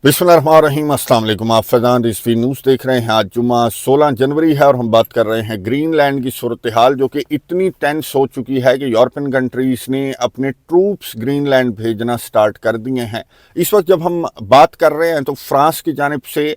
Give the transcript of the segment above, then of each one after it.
बिस्मिल्लाहिर्रहमानिर्रहीम, अस्सलाम वालेकुम। आप फैज़ान रिजवी न्यूज़ देख रहे हैं। आज जुम्मा 16 जनवरी है और हम बात कर रहे हैं ग्रीनलैंड की सूरत हाल, जो कि इतनी टेंस हो चुकी है कि यूरोपियन कंट्रीज़ ने अपने ट्रूप्स ग्रीनलैंड भेजना स्टार्ट कर दिए हैं। इस वक्त जब हम बात कर रहे हैं तो फ्रांस की जानिब से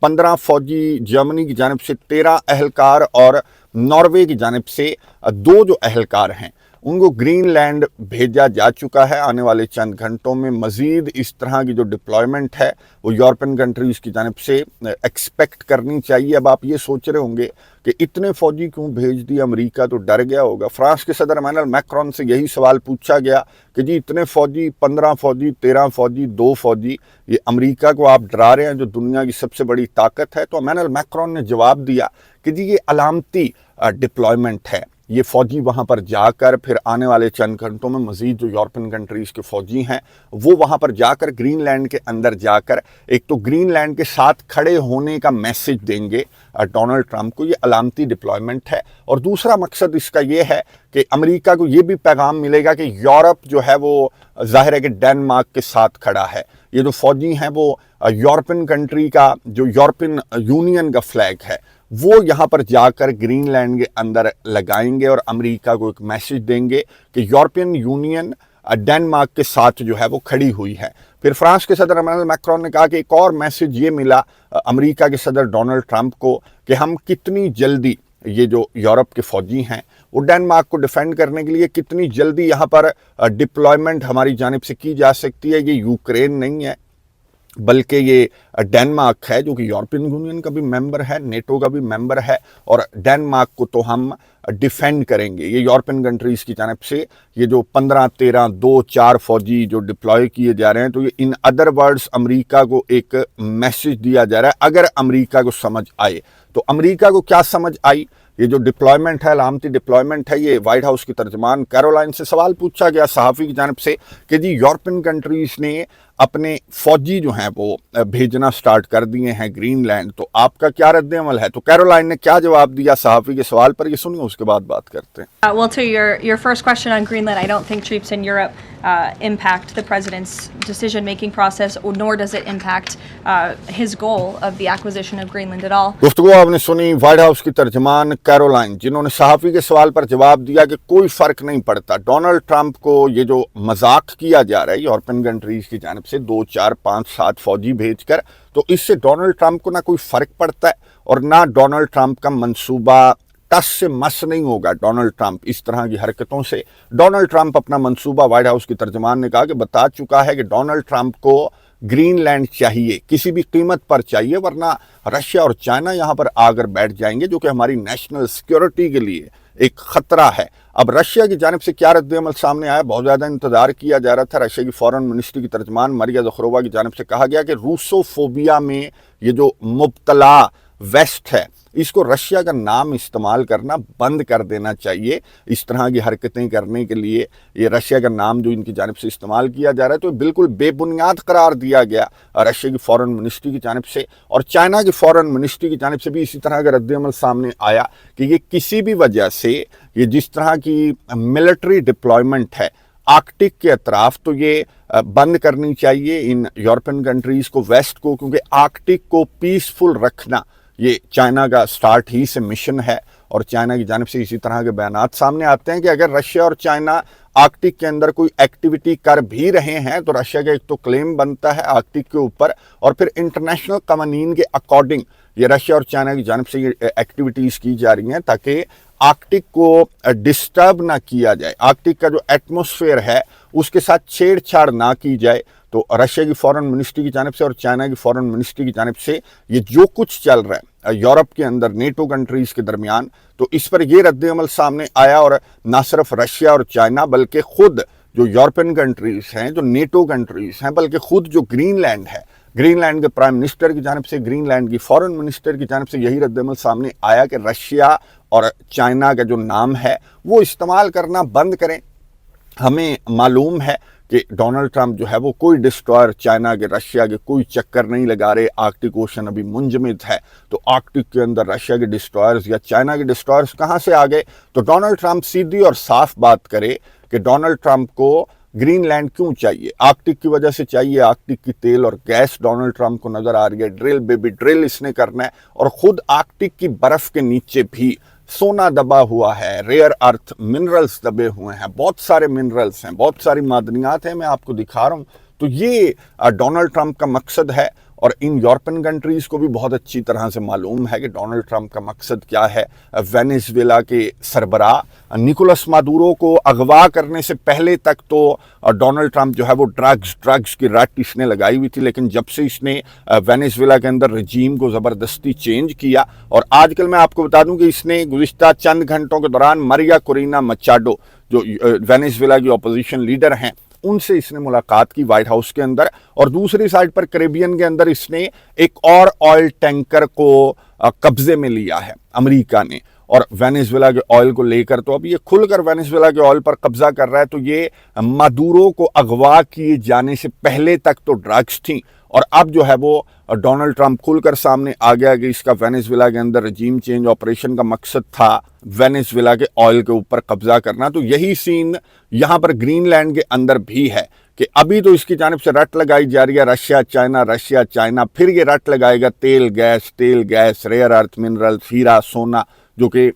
15 फ़ौजी, जर्मनी की जानिब से 13 अहलकार और नॉर्वे की जानिब से 2 जो अहलकार हैं उनको ग्रीनलैंड भेजा जा चुका है। आने वाले चंद घंटों में मज़ीद इस तरह की जो डिप्लॉयमेंट है वो यूरोपियन कंट्रीज़ की जानिब से एक्सपेक्ट करनी चाहिए। अब आप ये सोच रहे होंगे कि इतने फ़ौजी क्यों भेज दिए, अमेरिका तो डर गया होगा। फ्रांस के सदर इमैनुअल मैक्रोन से यही सवाल पूछा गया कि जी इतने फ़ौजी, 15 फ़ौजी, 13 फ़ौजी, 2 फ़ौजी, ये अमेरिका को आप डरा रहे हैं जो दुनिया की सबसे बड़ी ताकत है। तो इमैनुअल मैक्रोन ने जवाब दिया कि जी ये अलामती डिप्लॉयमेंट है। ये फ़ौजी वहाँ पर जाकर फिर आने वाले चंद घंटों में मज़ीद जो यूरोपियन कंट्रीज़ के फ़ौजी हैं वो वहाँ पर जाकर ग्रीनलैंड के अंदर जाकर एक तो ग्रीनलैंड के साथ खड़े होने का मैसेज देंगे डोनाल्ड ट्रंप को। ये अलामती डिप्लॉयमेंट है। और दूसरा मकसद इसका ये है कि अमेरिका को ये भी पैगाम मिलेगा कि यूरोप जो है वो ज़ाहिर है कि डेनमार्क के साथ खड़ा है। ये जो फ़ौजी हैं वो यूरोपियन कंट्री का, जो यूरोपियन यूनियन का फ्लैग है वो यहाँ पर जाकर ग्रीनलैंड के अंदर लगाएंगे और अमेरिका को एक मैसेज देंगे कि यूरोपियन यूनियन डेनमार्क के साथ जो है वो खड़ी हुई है। फिर फ्रांस के सदर इमैनुअल मैक्रोन ने कहा कि एक और मैसेज ये मिला अमेरिका के सदर डोनाल्ड ट्रंप को कि हम कितनी जल्दी, ये जो यूरोप के फ़ौजी हैं वो डेनमार्क को डिफेंड करने के लिए कितनी जल्दी यहाँ पर डिप्लॉयमेंट हमारी जानिब से की जा सकती है। ये यूक्रेन नहीं है बल्कि ये डेनमार्क है जो कि यूरोपियन यूनियन का भी मेंबर है, नेटो का भी मेंबर है, और डेनमार्क को तो हम डिफेंड करेंगे। ये यूरोपियन कंट्रीज़ की जानिब से ये जो 15, 13, 2, 4 फ़ौजी जो डिप्लॉय किए जा रहे हैं, तो ये इन अदर वर्ड्स अमेरिका को एक मैसेज दिया जा रहा है। अगर अमेरिका को समझ आए तो अमेरिका को क्या समझ आई, ये जो डिप्लॉयमेंट है, अलामती डिप्लॉयमेंट है, ये वाइट हाउस की तर्जमान कैरोलाइन से सवाल पूछा गया सहाफ़ी की जानिब से कि जी यूरोपियन कंट्रीज़ ने अपने फ़ौजी जो हैं वो भेजना स्टार्ट कर दिए हैं ग्रीनलैंड, तो आपका क्या रद्द अमल है। तो कैरोलाइन ने क्या जवाब दिया सहाफ़ी के सवाल पर, ये सुनिए, उसके बाद बात करते हैं। Well, to your first question on Greenland, I don't think troops in Europe impact the president's decision-making process, nor does it impact his goal of the acquisition of Greenland at all. गुफ्तगू आपने सुनी white house की तर्जमान Caroline, जिन्होंने सहाफ़ी के सवाल पर जवाब दिया कि कोई फ़र्क नहीं पड़ता। डोनाल्ड ट्रंप को ये जो मजाक किया जा रहा है यूरोपियन कंट्रीज़ की जानिब से 2, 4, 5, 7 फ़ौजी भेजकर, तो इससे डोनाल्ड ट्रंप को ना कोई फ़र्क पड़ता है और ना डोनाल्ड ट्रंप का मंसूबा टस से मस नहीं होगा। डोनाल्ड ट्रंप इस तरह की हरकतों से, डोनाल्ड ट्रंप अपना मंसूबा, वाइट हाउस की तर्जमान ने कहा कि बता चुका है कि डोनाल्ड ट्रंप को ग्रीनलैंड चाहिए, किसी भी कीमत पर चाहिए, वरना रशिया और चाइना यहाँ पर आकर बैठ जाएंगे जो कि हमारी नेशनल सिक्योरिटी के लिए एक ख़तरा है। अब रशिया की जानिब से क्या रद्द-ए-अमल सामने आया, बहुत ज़्यादा इंतज़ार किया जा रहा था। रशिया की फॉरेन मिनिस्ट्री की तर्जमान मरिया ज़खरोवा की जानिब से कहा गया कि रूसोफोबिया में ये जो मुब्तला वेस्ट है इसको रशिया का नाम इस्तेमाल करना बंद कर देना चाहिए। इस तरह की हरकतें करने के लिए ये रशिया का नाम जो इनकी जानिब से इस्तेमाल किया जा रहा है तो बिल्कुल बेबुनियाद करार दिया गया रशिया की फॉरेन मिनिस्ट्री की जानिब से। और चाइना की फॉरेन मिनिस्ट्री की जानिब से भी इसी तरह का रद्द-ए-अमल सामने आया कि ये किसी भी वजह से, ये जिस तरह की मिलिट्री डिप्लॉयमेंट है आर्कटिक के अतराफ, तो ये बंद करनी चाहिए इन यूरोपियन कंट्रीज़ को, वेस्ट को, क्योंकि आर्कटिक को पीसफुल रखना ये चाइना का स्टार्ट ही से मिशन है। और चाइना की जानिब से इसी तरह के बयानात सामने आते हैं कि अगर रशिया और चाइना आर्कटिक के अंदर कोई एक्टिविटी कर भी रहे हैं तो रशिया का एक तो क्लेम बनता है आर्कटिक के ऊपर, और फिर इंटरनेशनल कवानीन के अकॉर्डिंग ये रशिया और चाइना की जानिब से ये एक्टिविटीज़ की जा रही हैं ताकि आर्कटिक को डिस्टर्ब ना किया जाए, आर्कटिक का जो एटमॉस्फेयर है उसके साथ छेड़छाड़ ना की जाए। तो रशिया की फॉरेन मिनिस्ट्री की जानिब से और चाइना की फॉरेन मिनिस्ट्री की जानिब से ये जो कुछ चल रहा है यूरोप के अंदर नेटो कंट्रीज़ के दरमियान, तो इस पर ये रद्द-ए-अमल सामने आया। और ना सिर्फ रशिया और चाइना बल्कि खुद जो यूरोपियन कंट्रीज़ हैं, जो नेटो कंट्रीज़ हैं, बल्कि खुद जो ग्रीनलैंड है, ग्रीनलैंड के प्राइम मिनिस्टर की जानिब से, ग्रीनलैंड की फॉरेन मिनिस्टर की जानिब से यही रद्द-ए-अमल सामने आया कि रशिया और चाइना का जो नाम है वो इस्तेमाल करना बंद करें। हमें मालूम है कि डोनाल्ड ट्रंप जो है वो कोई डिस्ट्रॉयर चाइना के, रशिया के कोई चक्कर नहीं लगा रहे। आर्कटिक ओशन अभी मुंजमद है, तो आर्कटिक के अंदर रशिया के डिस्ट्रॉयर्स या चाइना के डिस्ट्रॉयर्स कहाँ से आ गए। तो डोनाल्ड ट्रंप सीधी और साफ बात करे कि डोनाल्ड ट्रंप को ग्रीन लैंड क्यों चाहिए? आर्कटिक की वजह से चाहिए। आर्कटिक की तेल और गैस डोनाल्ड ट्रंप को नजर आ रही है। ड्रिल बेबी ड्रिल इसने करना है। और खुद आर्कटिक की बर्फ के नीचे भी सोना दबा हुआ है, रेयर अर्थ मिनरल्स दबे हुए हैं, बहुत सारे मिनरल्स हैं, बहुत सारी मादनियात हैं, मैं आपको दिखा रहा हूं। तो ये डोनाल्ड ट्रंप का मकसद है और इन यूरोपियन कंट्रीज को भी बहुत अच्छी तरह से मालूम है कि डोनाल्ड ट्रंप का मकसद क्या है। वेनेजुएला के सरबराह निकोलस मादुरो को अगवा करने से पहले तक तो डोनाल्ड ट्रंप जो है वो ड्रग्स की रट इसने लगाई हुई थी, लेकिन जब से इसने वेनेजुएला के अंदर रजीम को ज़बरदस्ती चेंज किया, और आजकल मैं आपको बता दूं कि इसने गुज़िश्ता चंद घंटों के दौरान मारिया कोरिना मचाडो जो वेनेजुएला की अपोजिशन लीडर हैं उनसे इसने मुलाकात की व्हाइट हाउस के अंदर। और दूसरी साइड पर कैरेबियन के अंदर इसने एक और ऑयल टैंकर को कब्जे में लिया है अमेरिका ने, और वेनेजुएला के ऑयल को लेकर तो अब ये खुलकर वेनेजुएला के ऑयल पर कब्जा कर रहा है। तो ये मादुरो को अगवा किए जाने से पहले तक तो ड्रग्स थी, और अब जो है वो डोनाल्ड ट्रंप खुलकर सामने आ गया कि इसका वेनेजुएला के अंदर रजीम चेंज ऑपरेशन का मकसद था वेनेजुएला के ऑयल के ऊपर कब्जा करना। तो यही सीन यहाँ पर ग्रीनलैंड के अंदर भी है कि अभी तो इसकी जानिब से रट लगाई जा रही है रशिया चाइना, फिर ये रट लगाएगा तेल गैस, रेयर अर्थ मिनरल, हीरा सोना, जो कि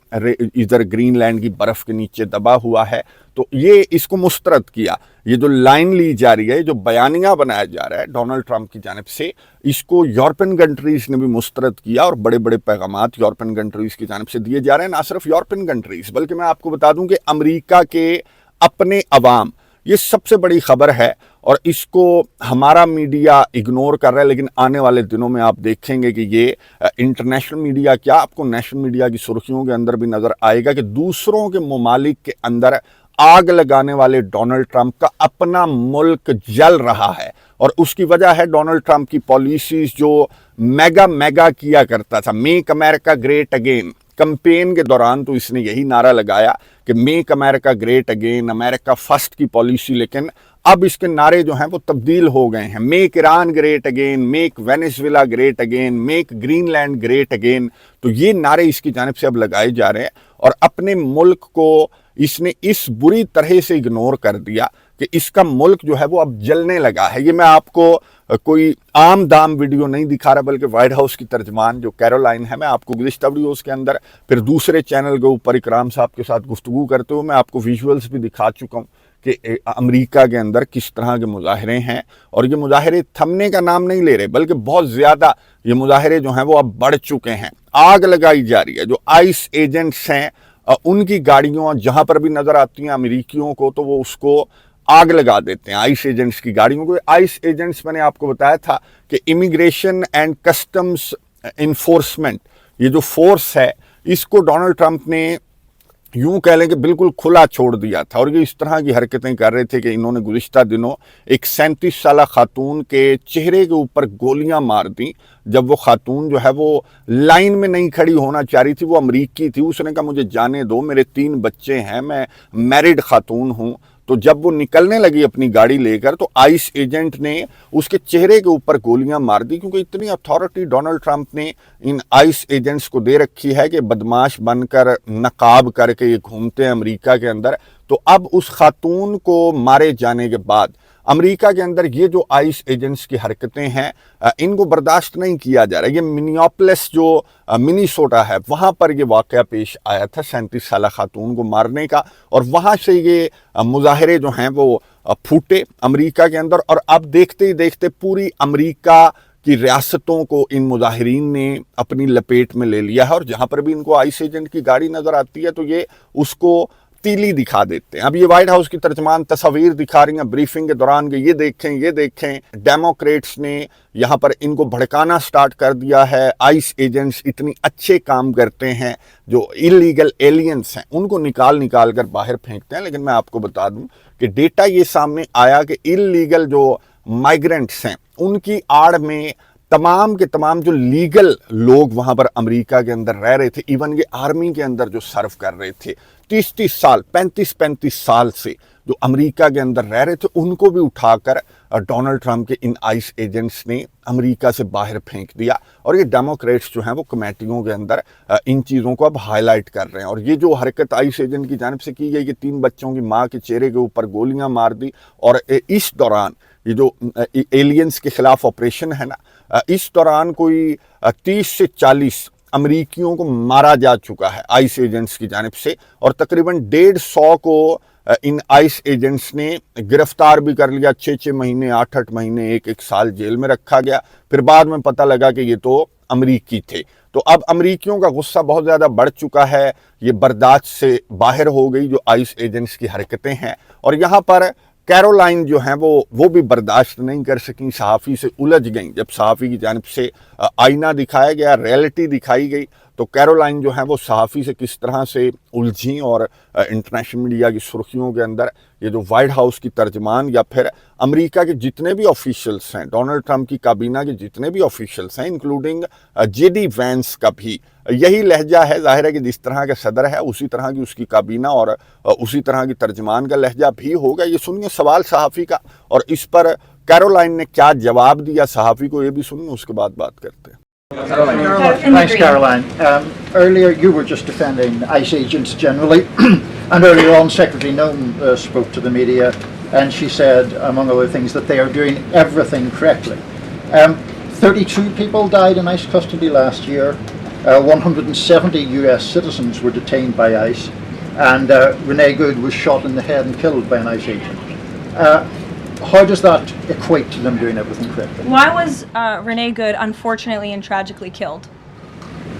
इधर ग्रीनलैंड की बर्फ के नीचे दबा हुआ है। तो ये इसको मुस्तरद किया। ये जो लाइन ली जा रही है, जो बयानिया बनाया जा रहा है डोनाल्ड ट्रंप की जानिब से, इसको यूरोपियन कंट्रीज ने भी मुस्तरद किया, और बड़े बड़े पैगामात यूरोपियन कंट्रीज की जानिब से दिए जा रहे हैं। ना सिर्फ यूरोपियन कंट्रीज, बल्कि मैं आपको बता दूं कि अमेरिका के अपने अवाम, ये सबसे बड़ी खबर है, और इसको हमारा मीडिया इग्नोर कर रहा है। लेकिन आने वाले दिनों में आप देखेंगे कि ये इंटरनेशनल मीडिया क्या, आपको नेशनल मीडिया की सुर्खियों के अंदर भी नजर आएगा कि दूसरों के ममालिक के अंदर आग लगाने वाले डोनाल्ड ट्रंप का अपना मुल्क जल रहा है। और उसकी वजह है डोनाल्ड ट्रंप की पॉलिसीज जो मेगा किया करता था। Make America great again campaign के दौरान तो इसने यही नारा लगाया कि make America great again, America first की पॉलिसी। लेकिन अब इसके नारे जो हैं वो तब्दील हो गए हैं। Make Iran great again, make Venezuela great again, make Greenland great again. तो ये नारे इसकी जानिब से अब लगाए जा रहे हैं, और अपने मुल्क को इसने इस बुरी तरह से इग्नोर कर दिया कि इसका मुल्क जो है वो अब जलने लगा है। ये मैं आपको कोई आम दाम वीडियो नहीं दिखा रहा, बल्कि व्हाइट हाउस की तर्जमान जो कैरोलाइन है, मैं आपको गुज़िश्ता वीडियोज़ के अंदर फिर दूसरे चैनल के ऊपर इकराम साहब के साथ गुफ्तगू करते हुए मैं आपको विजुअल्स भी दिखा चुका हूँ कि अमेरिका के अंदर किस तरह के मुजाहरे हैं। और ये मुजाहरे थमने का नाम नहीं ले रहे, बल्कि बहुत ज़्यादा ये मुजाहरे जो हैं वो अब बढ़ चुके हैं। आग लगाई जा रही है। जो आइस एजेंट्स हैं उनकी गाड़ियों जहाँ पर भी नज़र आती हैं अमेरिकियों को, तो वो उसको आग लगा देते हैं, आइस एजेंट्स की गाड़ियों को। आइस एजेंट्स मैंने आपको बताया था कि इमिग्रेशन एंड कस्टम्स इन्फोर्समेंट, ये जो फोर्स है, इसको डोनाल्ड ट्रंप ने यूं कह लें कि बिल्कुल खुला छोड़ दिया था। और ये इस तरह की हरकतें कर रहे थे कि इन्होंने गुज़िश्ता दिनों एक 37 साला खातून के चेहरे के ऊपर गोलियां मार दी। जब वो खातून जो है वो लाइन में नहीं खड़ी होना चाह रही थी, वो अमरीकी थी, उसने कहा मुझे जाने दो, मेरे 3 बच्चे हैं, मैं मैरिड खातून हूँ। तो जब वो निकलने लगी अपनी गाड़ी लेकर, तो आइस एजेंट ने उसके चेहरे के ऊपर गोलियां मार दी, क्योंकि इतनी अथॉरिटी डोनाल्ड ट्रंप ने इन आइस एजेंट्स को दे रखी है कि बदमाश बनकर नकाब करके ये घूमते हैं अमेरिका के अंदर। तो अब उस खातून को मारे जाने के बाद अमेरिका के अंदर ये जो आइस एजेंट्स की हरकतें हैं, इनको बर्दाश्त नहीं किया जा रहा। ये मिनियापोलिस जो मिनीसोटा है, वहाँ पर ये वाक़या पेश आया था 37 साला खातून को मारने का, और वहाँ से ये मुजाहरे जो हैं वो फूटे अमेरिका के अंदर। और अब देखते ही देखते पूरी अमेरिका की रियासतों को इन मुजाहिरीन ने अपनी लपेट में ले लिया है, और जहाँ पर भी इनको आइस एजेंट की गाड़ी नज़र आती है तो ये उसको तीली दिखा देते हैं। अब ये व्हाइट हाउस की तर्जमान तस्वीर दिखा रही हैं ब्रीफिंग के दौरान कि ये देखें डेमोक्रेट्स ने यहाँ पर इनको भड़काना स्टार्ट कर दिया है। आइस एजेंट्स इतनी अच्छे काम करते हैं, जो इलीगल एलियंस हैं उनको निकाल कर बाहर फेंकते हैं। लेकिन मैं आपको बता दूं कि डेटा ये सामने आया कि इलीगल जो माइग्रेंट्स हैं उनकी आड़ में तमाम के तमाम जो लीगल लोग वहाँ पर अमेरिका के अंदर रह रहे थे, इवन ये आर्मी के अंदर जो सर्व कर रहे थे 30-30 साल 35-35 साल से जो अमेरिका के अंदर रह रहे थे, उनको भी उठाकर डोनाल्ड ट्रंप के इन आइस एजेंट्स ने अमेरिका से बाहर फेंक दिया। और ये डेमोक्रेट्स जो हैं वो कमेटियों के अंदर इन चीज़ों को अब हाईलाइट कर रहे हैं। और ये जो हरकत आइस एजेंट की जानिब से की गई कि 3 बच्चों की माँ के चेहरे के ऊपर गोलियां मार दी, और इस दौरान ये जो एलियंस के खिलाफ ऑपरेशन है ना, इस दौरान कोई 30 से 40 अमरीकियों को मारा जा चुका है आइस एजेंट्स की जानिब से, और तकरीबन 150 को इन आइस एजेंट्स ने गिरफ्तार भी कर लिया। 6-6 महीने, 8-8 महीने, 1-1 साल जेल में रखा गया। फिर बाद में पता लगा कि ये तो अमरीकी थे। तो अब अमरीकियों का गुस्सा बहुत ज़्यादा बढ़ चुका है, ये बर्दाश्त से बाहर हो गई जो आइस एजेंट्स की हरकतें हैं। और यहाँ पर कैरोलाइन जो हैं वो भी बर्दाश्त नहीं कर सकी, सहाफ़ी से उलझ गई। जब सहाफ़ी की जानिब से आईना दिखाया गया, रियलिटी दिखाई गई, तो कैरोलाइन जो है वो सहाफ़ी से किस तरह से उलझी और इंटरनेशनल मीडिया की सुर्खियों के अंदर ये जो वाइट हाउस की तर्जमान या फिर अमेरिका के जितने भी ऑफिशियल्स हैं, डोनाल्ड ट्रंप की काबीना के जितने भी ऑफिशियल्स हैं, इंक्लूडिंग जेडी वैंस का भी यही लहजा है। जाहिर है कि जिस तरह का सदर है उसी तरह की उसकी काबीना और उसी तरह की तर्जमान का लहजा भी होगा। ये सुनिए सवाल सहाफ़ी का, और इस पर कैरोलाइन ने क्या जवाब दिया सहाफ़ी को, ये भी सुनिए, उसके बाद बात करते हैं। Thanks, Caroline. Earlier, you were just defending ICE agents generally, and earlier on, Secretary Noem spoke to the media, and she said, among other things, that they are doing everything correctly. 32 people died in ICE custody last year. 170 US citizens were detained by ICE, and Renee Good was shot in the head and killed by an ICE agent. How does that equate to them doing everything correctly? Why was Renee Good unfortunately and tragically killed?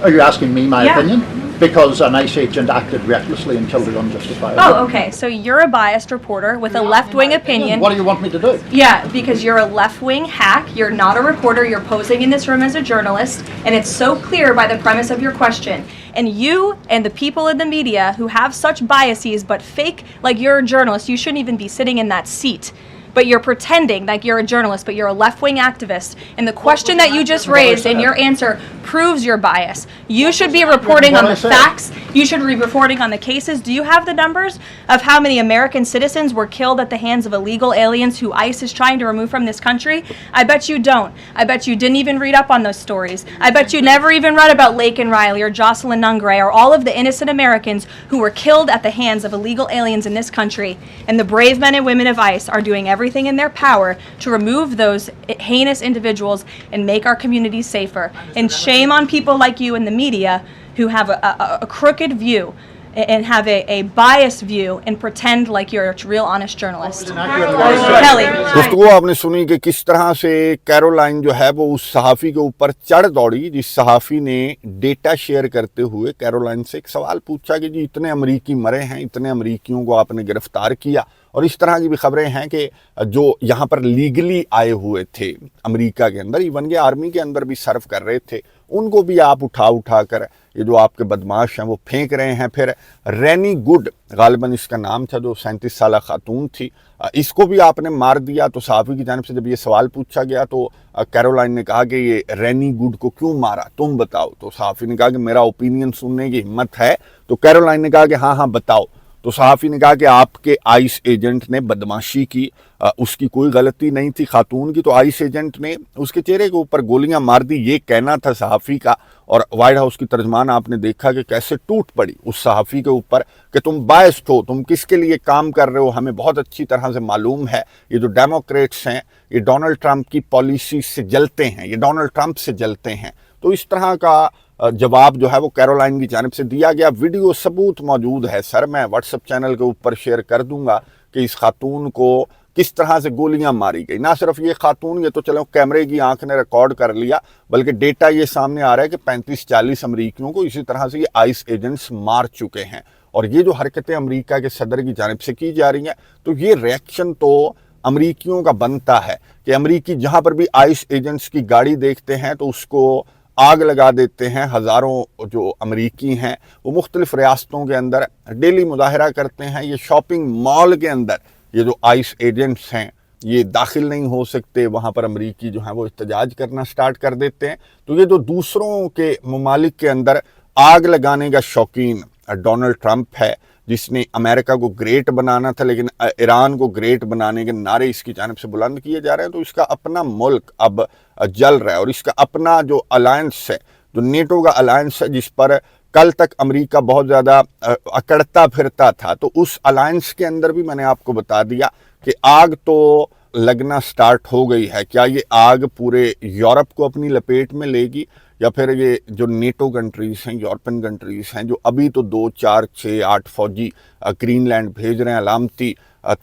Are you asking me my Yeah. opinion? Because an ICE agent acted recklessly and killed her unjustifiably. Oh, okay. So you're a biased reporter with a left-wing opinion. What do you want me to do? Yeah, because you're a left-wing hack. You're not a reporter. You're posing in this room as a journalist, and it's so clear by the premise of your question. And you and the people in the media who have such biases but fake like you're a journalist, you shouldn't even be sitting in that seat. But you're pretending like you're a journalist, but you're a left-wing activist. And the question that you just raised and your answer proves your bias. You should be reporting on the facts. You should be reporting on the cases. Do you have the numbers of how many American citizens were killed at the hands of illegal aliens who ICE is trying to remove from this country? I bet you don't. I bet you didn't even read up on those stories. I bet you never even read about Laken Riley or Jocelyn Nungray or all of the innocent Americans who were killed at the hands of illegal aliens in this country. And the brave men and women of ICE are doing everything in their power to remove those heinous individuals and make our communities safer. And shame on people like you in the media who have a crooked view and have a biased view and pretend like you're a real honest journalist. Kelly. दोस्तों आपने सुनी कि किस तरह से Caroline जो है वो उस सहाफ़ी के ऊपर चढ़ दौड़ी, जिस सहाफ़ी ने डेटा शेयर करते हुए कैरोलाइन से एक सवाल पूछा कि जी इतने अमरीकी मरे हैं, इतने अमरीकियों को आपने गिरफ्तार किया, और इस तरह की भी खबरें हैं कि जो यहाँ पर लीगली आए हुए थे अमेरिका के अंदर, इवन के आर्मी के अंदर भी सर्व कर रहे थे, उनको भी आप उठा कर ये जो आपके बदमाश हैं वो फेंक रहे हैं। फिर रेनी गुड गालिबन इसका नाम था, जो 37 साल खातून थी, इसको भी आपने मार दिया। तो सहाफ़ी की जानिब से जब ये सवाल पूछा गया तो कैरोलाइन ने कहा कि ये रेनी गुड को क्यों मारा, तुम बताओ। तो सहाफ़ी ने कहा कि मेरा ओपिनियन सुनने की हिम्मत है। तो कैरोलाइन ने कहा कि हाँ बताओ। तो सहाफ़ी ने कहा कि आपके आइस एजेंट ने बदमाशी की, उसकी कोई गलती नहीं थी खातून की, तो आइस एजेंट ने उसके चेहरे के ऊपर गोलियां मार दी, ये कहना था सहाफ़ी का। और वाइट हाउस की तर्जमान आपने देखा कि कैसे टूट पड़ी उस सहाफ़ी के ऊपर कि तुम बायस्ड हो, तुम किसके लिए काम कर रहे हो, हमें बहुत अच्छी तरह से मालूम है। ये जो डेमोक्रेट्स हैं ये डोनाल्ड ट्रंप की पॉलिसी से जलते हैं, ये डोनाल्ड ट्रंप से जलते हैं। तो इस तरह का जवाब जो है वो कैरोलाइन की जानिब से दिया गया। वीडियो सबूत मौजूद है सर, मैं व्हाट्सएप चैनल के ऊपर शेयर कर दूंगा कि इस खातून को किस तरह से गोलियां मारी गई। ना सिर्फ ये खातून, ये तो चलो कैमरे की आंख ने रिकॉर्ड कर लिया, बल्कि डेटा ये सामने आ रहा है कि 35-40 अमरीकियों को इसी तरह से ये आइस एजेंट्स मार चुके हैं। और ये जो हरकतें अमरीका के सदर की जानिब से की जा रही हैं, तो ये रिएक्शन तो अमरीकियों का बनता है कि अमरीकी जहाँ पर भी आइस एजेंट्स की गाड़ी देखते हैं तो उसको आग लगा देते हैं। हज़ारों जो अमरीकी हैं वो मुख्तलिफ रियासतों के अंदर डेली मुजाहरा करते हैं। ये शॉपिंग मॉल के अंदर ये जो आइस एजेंट्स हैं ये दाखिल नहीं हो सकते, वहाँ पर अमरीकी जो हैं वो एहतजाज करना स्टार्ट कर देते हैं। तो ये जो दूसरों के ममालिक के अंदर आग लगाने का शौकीन डोनाल्ड ट्रंप है, जिसने अमेरिका को ग्रेट बनाना था, लेकिन ईरान को ग्रेट बनाने के नारे इसकी जानिब से बुलंद किए जा रहे हैं, तो इसका अपना मुल्क अब जल रहा है और इसका अपना जो अलायंस है, जो नेटो का अलायंस है, जिस पर कल तक अमेरिका बहुत ज़्यादा अकड़ता फिरता था, तो उस अलायंस के अंदर भी मैंने आपको बता दिया कि आग तो लगना स्टार्ट हो गई है। क्या ये आग पूरे यूरोप को अपनी लपेट में लेगी, या फिर ये जो नेटो कंट्रीज़ हैं, यूरोपियन कंट्रीज़ हैं, जो अभी तो 2, 4, 6, 8 फौजी ग्रीनलैंड भेज रहे हैं, अलामती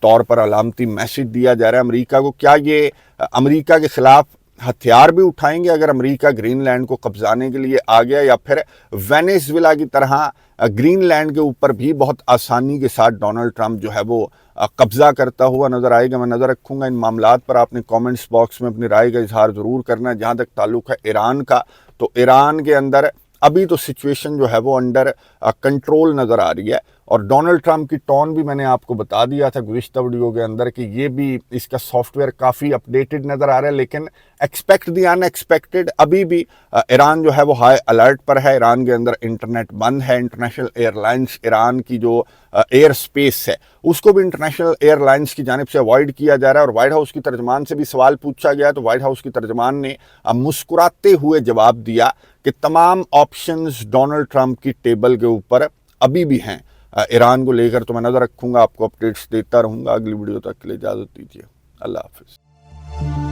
तौर पर अलामती मैसेज दिया जा रहा है अमेरिका को, क्या ये अमेरिका के ख़िलाफ़ हथियार भी उठाएंगे अगर अमेरिका ग्रीनलैंड को कब्जाने के लिए आ गया, या फिर वेनेजुएला की तरह ग्रीनलैंड के ऊपर भी बहुत आसानी के साथ डोनाल्ड ट्रंप जो है वो कब्जा करता हुआ नज़र आएगा। मैं नज़र रखूँगा इन मामलात पर। आपने कमेंट्स बॉक्स में अपनी राय का इजहार ज़रूर करना है। जहाँ तक ताल्लुक़ है ईरान का, तो ईरान के अंदर अभी तो सिचुएशन जो है वो अंडर कंट्रोल नज़र आ रही है, और डोनाल्ड ट्रंप की टोन भी मैंने आपको बता दिया था गुज़िश्ता वीडियो के अंदर कि ये भी इसका सॉफ्टवेयर काफ़ी अपडेटेड नज़र आ रहा है, लेकिन एक्सपेक्ट द अनएक्सपेक्टेड। अभी भी ईरान जो है वो हाई अलर्ट पर है। ईरान के अंदर इंटरनेट बंद है। इंटरनेशनल एयरलाइंस, ईरान की जो एयर स्पेस है उसको भी इंटरनेशनल एयरलाइंस की जानिब से अवॉइड किया जा रहा है। और वाइट हाउस की तर्जमान से भी सवाल पूछा गया, तो वाइट हाउस की तर्जमान ने मुस्कुराते हुए जवाब दिया कि तमाम ऑप्शंस डोनाल्ड ट्रंप की टेबल के ऊपर अभी भी हैं ईरान को लेकर। तो मैं नज़र रखूँगा, आपको अपडेट्स देता रहूँगा। अगली वीडियो तक के लिए इजाज़त दीजिए। अल्लाह हाफिज़।